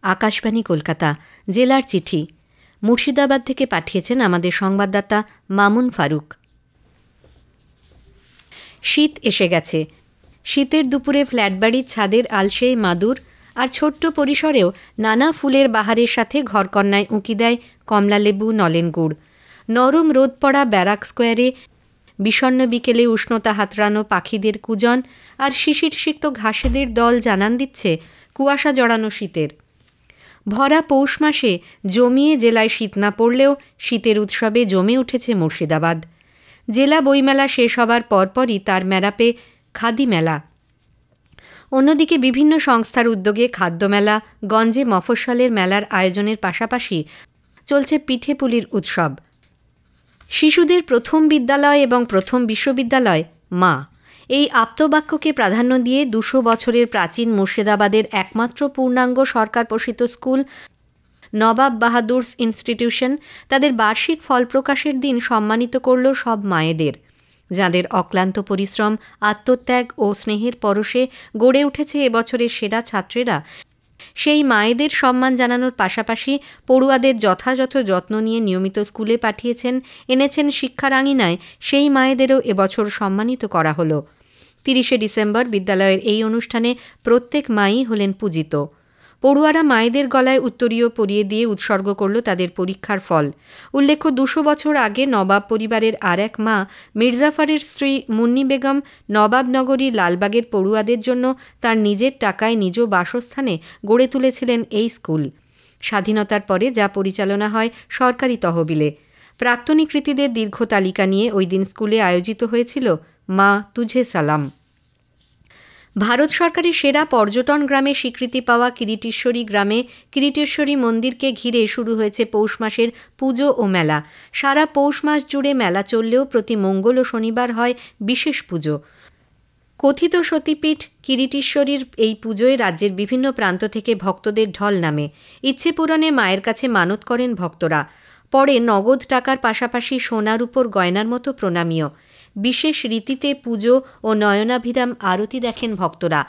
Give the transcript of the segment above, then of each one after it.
আকাশবাণী কলকাতা জেলার চিঠি মুর্শিদাবাদ থেকে পাঠিয়েছেন আমাদের সংবাদদাতা মামুন ফারুক। শীত এসে গেছে। শীতের দুপুরে ফ্ল্যাটবাড়ির ছাদের আলসে মাদুর আর ছোট্ট পরিসরেও নানা ফুলের বাহারের সাথে ঘরকন্নায় উঁকি দেয় কমলালেবু নলেন গুড়। নরম রোদ পড়া ব্যারাক স্কোয়ারে বিষণ্ণ বিকেলে উষ্ণতা হাতড়ানো পাখিদের কুজন আর শিশিরসিক্ত ঘাসেদের দল জানান দিচ্ছে কুয়াশা জড়ানো শীতের। ভরা পৌষ মাসে জমিয়ে জেলায় শীত না পড়লেও শীতের উৎসবে জমে উঠেছে মুর্শিদাবাদ। জেলা বইমেলা শেষ হবার পরপরই তার মেলাপে খাদি মেলা। অন্যদিকে বিভিন্ন সংস্থার উদ্যোগে খাদ্যমেলা, গঞ্জে মফস্বলের মেলার আয়োজনের পাশাপাশি চলছে পিঠেপুলির উৎসব। শিশুদের প্রথম বিদ্যালয় এবং প্রথম বিশ্ববিদ্যালয় মা, এই আপ্তবাক্যকে প্রাধান্য দিয়ে ২০০ বছরের প্রাচীন মুর্শিদাবাদের একমাত্র পূর্ণাঙ্গ সরকার পোষিত স্কুল নবাব বাহাদুরস ইনস্টিটিউশন তাদের বার্ষিক ফল প্রকাশের দিন সম্মানিত করল সব মায়েদের, যাঁদের অক্লান্ত পরিশ্রম, আত্মত্যাগ ও স্নেহের পরশে গড়ে উঠেছে এবছরের সেরা ছাত্রেরা। সেই মায়েদের সম্মান জানানোর পাশাপাশি পড়ুয়াদের যথাযথ যত্ন নিয়ে নিয়মিত স্কুলে পাঠিয়েছেন, এনেছেন শিক্ষার আঙিনায় সেই মায়েদেরও এবছর সম্মানিত করা হলো। ৩০শে ডিসেম্বর বিদ্যালয়ের এই অনুষ্ঠানে প্রত্যেক মাই হলেন পূজিত। পড়ুয়ারা মায়েদের গলায় উত্তরীয় পরিয়ে দিয়ে উৎসর্গ করল তাদের পরীক্ষার ফল। উল্লেখ্য ২০০ বছর আগে নবাব পরিবারের আর এক মা মির্জাফরের স্ত্রী মুন্নি বেগম নবাবনগরী লালবাগের পড়ুয়াদের জন্য তার নিজের টাকায় নিজ বাসস্থানে গড়ে তুলেছিলেন এই স্কুল। স্বাধীনতার পরে যা পরিচালনা হয় সরকারি তহবিলে। প্রাক্তনী কৃতীদের দীর্ঘ তালিকা নিয়ে ওই দিন স্কুলে আয়োজিত হয়েছিল মা তুঝে সালাম। ভারত সরকারের সেরা পর্যটন গ্রামে স্বীকৃতি পাওয়া কিরিটেশ্বরী গ্রামে কিরিটেশ্বরী মন্দিরকে ঘিরে শুরু হয়েছে পৌষ মাসের পুজো ও মেলা। সারা পৌষ মাস জুড়ে মেলা চললেও প্রতি মঙ্গল ও শনিবার হয় বিশেষ পুজো। কথিত সতীপীঠ কিরিটেশ্বরীর এই পুজোয় রাজ্যের বিভিন্ন প্রান্ত থেকে ভক্তদের ঢল নামে। ইচ্ছে পূরণে মায়ের কাছে মানত করেন ভক্তরা। পরে নগদ টাকার পাশাপাশি সোনার উপর গয়নার মতো প্রণামীয়। বিশেষ রীতিতে পুজো ও নয়নাভিরাম আরতি দেখেন ভক্তরা।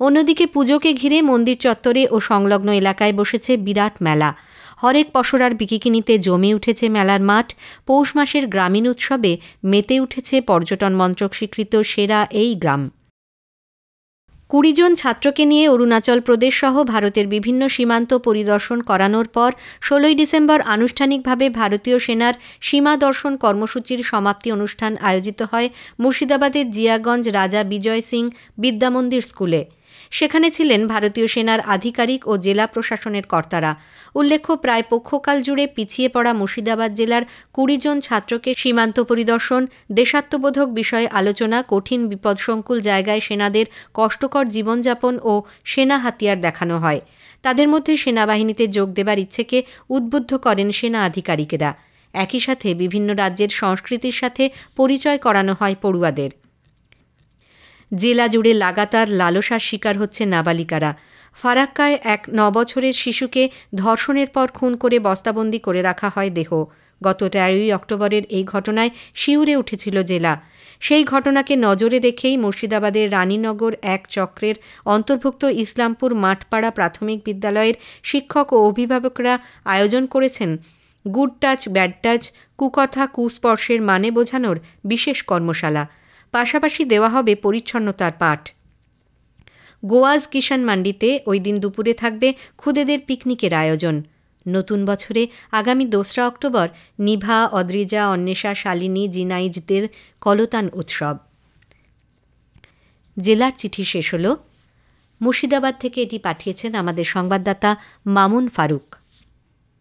অন্যদিকে পুজোকে ঘিরে মন্দির চত্বরে ও সংলগ্ন এলাকায় বসেছে বিরাট মেলা। হরেক পসরার বিকিকিনিতে জমে উঠেছে মেলার মাঠ। পৌষ মাসের গ্রামীণ উৎসবে মেতে উঠেছে পর্যটন মন্ত্রক স্বীকৃত সেরা এই গ্রাম। ২০ জন ছাত্রকে নিয়ে অরুণাচল প্রদেশ সহ ভারতের বিভিন্ন সীমান্ত পরিদর্শন করানোর পর ১৬ই ডিসেম্বর আনুষ্ঠানিকভাবে ভারতীয় সেনার সীমা দর্শন কর্মসূচির সমাপ্তি অনুষ্ঠান আয়োজিত হয় মুর্শিদাবাদের জিয়াগঞ্জ রাজা বিজয় সিং বিদ্যামন্দির স্কুলে। সেখানে ছিলেন ভারতীয় সেনার আধিকারিক ও জেলা প্রশাসনের কর্তারা। উল্লেখ্য, প্রায় পক্ষকাল জুড়ে পিছিয়ে পড়া মুর্শিদাবাদ জেলার ২০ জন ছাত্রকে সীমান্ত পরিদর্শন, দেশাত্মবোধক বিষয়ে আলোচনা, কঠিন বিপদসংকুল জায়গায় সেনাদের কষ্টকর জীবনযাপন ও সেনা হাতিয়ার দেখানো হয়। তাদের মধ্যে সেনাবাহিনীতে যোগ দেবার ইচ্ছেকে উদ্বুদ্ধ করেন সেনা আধিকারিকেরা। একই সাথে বিভিন্ন রাজ্যের সংস্কৃতির সাথে পরিচয় করানো হয় পড়ুয়াদের। জেলা জুড়ে লাগাতার লালসার শিকার হচ্ছে নাবালিকারা। ফারাক্কায় এক ৯ বছরের শিশুকে ধর্ষণের পর খুন করে বস্তাবন্দি করে রাখা হয় দেহ। গত ১৩ই অক্টোবরের এই ঘটনায় শিউরে উঠেছিল জেলা। সেই ঘটনাকে নজরে রেখেই মুর্শিদাবাদের রানীনগর এক চক্রের অন্তর্ভুক্ত ইসলামপুর মাঠপাড়া প্রাথমিক বিদ্যালয়ের শিক্ষক ও অভিভাবকরা আয়োজন করেছেন গুড টাচ ব্যাড টাচ, কুকথা কুস্পর্শের মানে বোঝানোর বিশেষ কর্মশালা। পাশাপাশি দেওয়া হবে পরিচ্ছন্নতার পাঠ। গোয়াজ কিষাণ মান্ডিতে ওই দিন দুপুরে থাকবে খুদেদের পিকনিকের আয়োজন। নতুন বছরে আগামী ২রা অক্টোবর নিভা, অদ্রিজা, অন্বেষা, শালিনী, জিনাইজদের কলতান উৎসব। জেলার চিঠি শেষ হল। মুর্শিদাবাদ থেকে এটি পাঠিয়েছেন আমাদের সংবাদদাতা মামুন ফারুক।